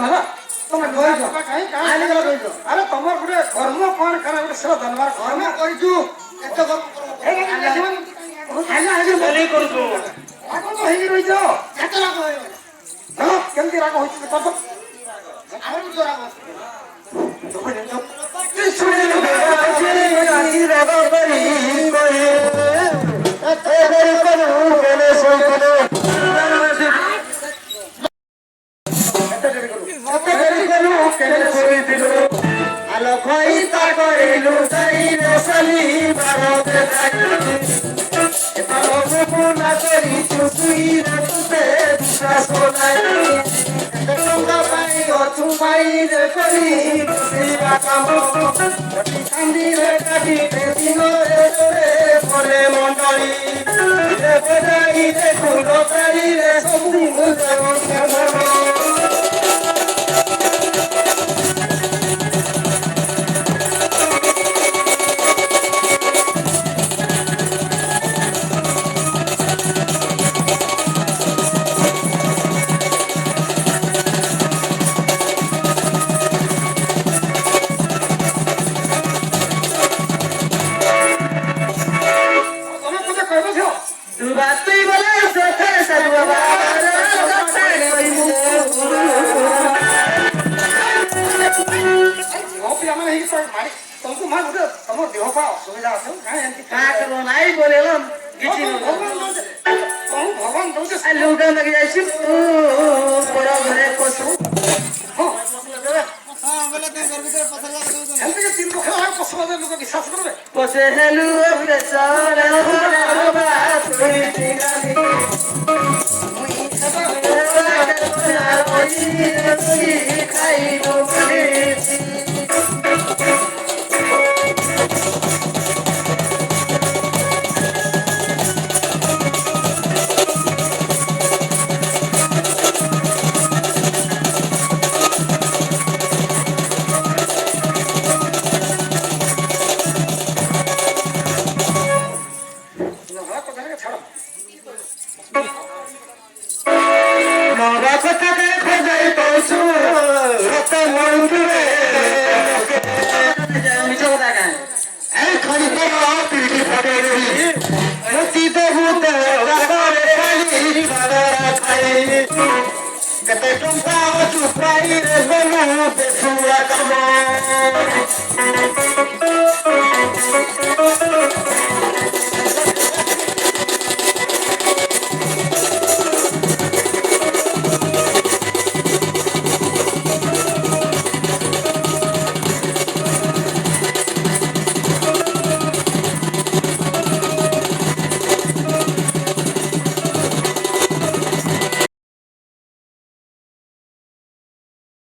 ହେଲା ତମେ କାହିଁ କାହିଁ ଆରେ ତମର ଗୋଟେ କର୍ମ କଣ କର ଗୋଟେ ସେବା ଧନ୍ୟବାଦ କର୍ମ କରିଛୁ ଏତେ କରୁଛୁ ହେଇକି ରହିଛ କେମିତି ରାଗ ହଉଛି ତମକୁ ମା ଗୋଟେ ତମ ଦେହ ପା ଅସୁବିଧା ଅଛି ନାଇଁ ବୋଲେଲ କିଛି ଭଗବାନ ଦଉଛେ ଲୁଗା ଲାଗି ଯାଇଛି ତୁ ବଡ ଘରେ ପଶୁ ଲୋକ ବିଶ୍ୱାସ କରିବେ ପଶେ ହେଲୁ que te compraba tus países de luz de su acabó.